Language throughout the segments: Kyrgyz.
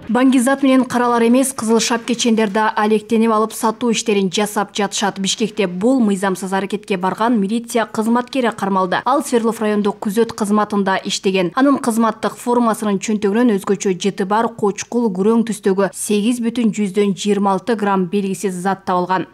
Баңгизат менен каралар эмес кызыл шапкечендерди алектенип алып сатуу иштерин жасап жатышат. Бишкекте бул мыйзамсыз аракетке барган милиция кызматкери кармалды. Ал Свердлов райондук күзөт кызматында иштеген. Анын кызматтык формасынын чөнтөгүнөн өзгөчө жыты бар кочкул күрөң түстөгү 8,26 грамм белгисиз зат табылган.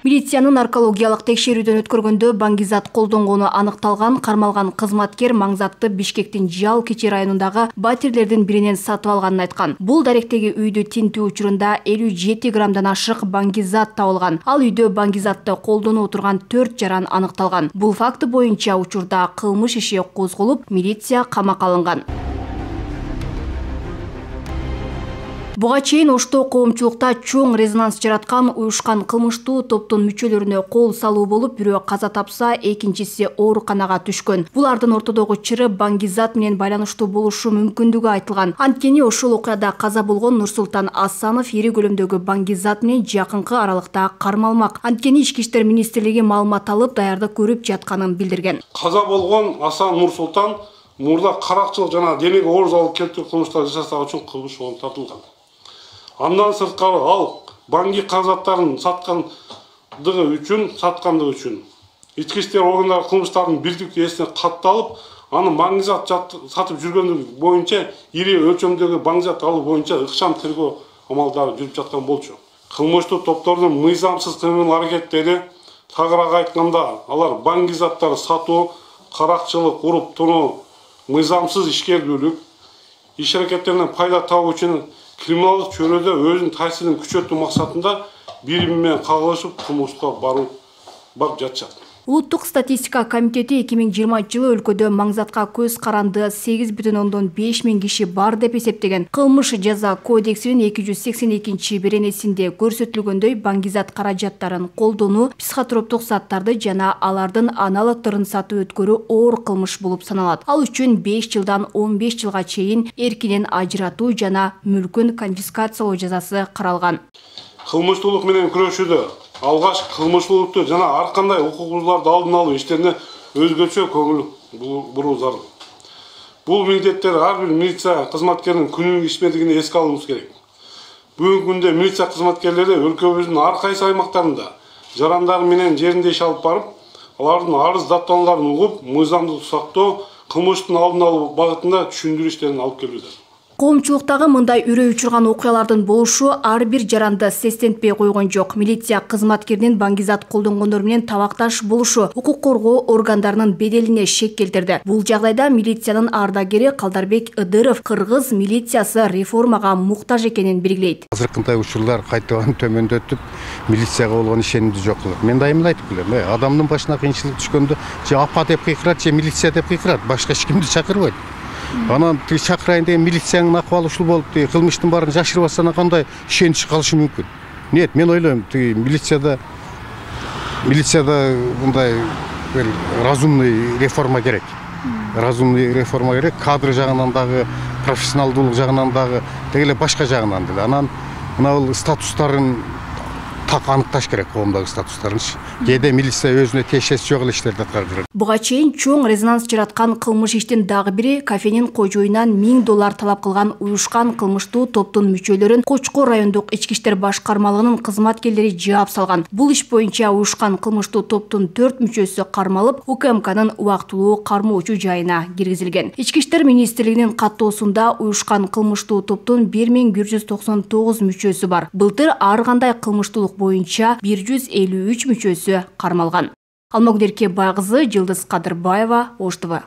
Милициянын наркологиялык текшерүүдөн өткөргөндө баңгизат колдонгону аныкталган. Кармалган кызматкер маңзатты Бишкектин Жал Кечи районундагы батирлердин биринен сатып алганын айткан. Бул даректеги үйдү тинтүү учурунда 57 граммдан ашык баңгизат табылган. Ал үйдө баңгизатты колдонуп отурган 4 жаран аныкталган. Бул факты боюнча учурда кылмыш иши козголуп, милиция камакка алынган. Буга чейин Ошто коомчулукта чоң резонанс жараткан уюшкан кылмыштуу топтун мүчөлөрүнө кол салуу болуп, бирөө каза тапса, экинчиси ооруканага түшкөн. Булардын ортодогу чыры баңгизат менен байланыштуу болушу мүмкүндүгү айтылган. Анткени ошол окуяда каза болгон Нурсултан Асанов ири көлөмдөгү баңгизат менен жакынкы аралыкта кармалмак. Анткени Ички иштер министрлиги маалымат алып, даярдык көрүп жатканын билдирген. Каза болгон Асан Нурсултан мурда каракчылык жана денеге оор залал келтирүү кылмыштары жасаган үчүн кылмыш болуп тартылган. Андан сырткары ал баңги каражаттарын саткандыгы үчүн ички иштер органдары кылмыштардын бирдиктүү эсине катталып, аны баңгизат сатып жүргөндүгү боюнча ири өлчөмдөгү баңгизат алуу боюнча ыкчам тергөө амалдары жүрүп жаткан болчу. Кылмыштуу топтордун мыйзамсыз кыймыл аракеттери, тагыраак айтканда, алар баңгизаттарды сатуу, каракчылык, уруп тоноо, мыйзамсыз ишкерлүүлүк, иш аракеттеринен пайда табуу үчүн криминалдык чөйрөдө өзүнүн таасирин күчөтүү максатында бири-бири менен кагылышып кылмышка барып жатышат. Улуттук статистика комитети 2020 жылы өлкөдө маңзатка көз каранды 8,5 миң киши бар деп эсептеген. Кылмыш жаза кодексинин 282 беренесинде көрсөтүлгөндөй баңгизат каражаттарын колдонуу, психотроптук заттарды жана алардын аналогдорун сатып өткөрүү оор кылмыш болуп саналат. Ал үчүн 5 жылдан 15 жылга чейин эркинен ажыратуу жана мүлкүн конфискациялоо жазасы каралган. Кылмыштуулук менен күрөшүүдө алгаш кылмыштуулукту жана ар кандай укук бузууларды алдын алуу иштерине өзгөчө көңүл буруу зарыл. Бул милдеттер ар бир милиция кызматкеринин күнүлүк ишмердигине эске алуубуз керек. Бүгүнкү күндө милиция кызматкерлери өлкөбүздүн ар кайсы аймактарында жарандары менен жеринде иш алып барып, алардын арыз даттанууларын угуп, мыйзамдыкты сактоо, кылмыштын алдын алуу багытында түшүндүрүү иштерин алып келүүдө. Коомчулуктагы мындай үрөй учурган окуялардын болушу ар бир жаранды сестентпей койгон жок. Милиция кызматкеринин баңгизат колдонгондор менен табакташ болушу укук коргоо органдарынын беделине шек келтирди. Бул жагдайда милициянын ардагери Калдарбек Ыдыров кыргыз милициясы реформага муктаж экенин белгилейт. Азыркындай учурлар кайтадан төмөндөтүп, милицияга болгон ишенимди жок кылат. Мен дайыма айтып келем, адамдын башына кыйынчылык түшкөндө же апа деп кыйкырат, же милиция деп кыйкырат, башка эч кимди чакырбайт. Анан чакырайын деген милициянын акыбалы ушул болуп, кылмыштын баарын жашырып атсана кандай ишенич калышы мүмкүн. Нет, мен ойлойм, милицияда мындай разумный реформа керек. Разумный реформа керек, кадр жагынан дагы, профессионалдуулук жагынан дагы, дегеле башка жагынан деле. Анан мына статустарын так аныкташ керек, коомдогу статустарын. Кээде милиция өзүнө тиешеси жок эле иштерди аткарып жүрөт. Буга чейин чоң резонанс жараткан кылмыш иштин дагы бири кафенин кожоюнан $1000 талап кылган уюшкан кылмыштуу топтун мүчөлөрүн Кочкор райондук ички иштер башкармалыгынын кызматкерлери жаап салган. Бул иш боюнча уюшкан кылмыштуу топтун 4 мүчөсү кармалып, УКМКнын убактылуу кармоочу жайына киргизилген. Ички иштер министрлигинин каттоосунда уюшкан кылмыштуу топтун 1199 мүчөсү бар. Былтыр ар кандай кылмыштуулук боюнча 153 мүчөсү кармалган. Алмагүл Эркебай кызы, Жылдыз Кадырбаева, Ош ТВ.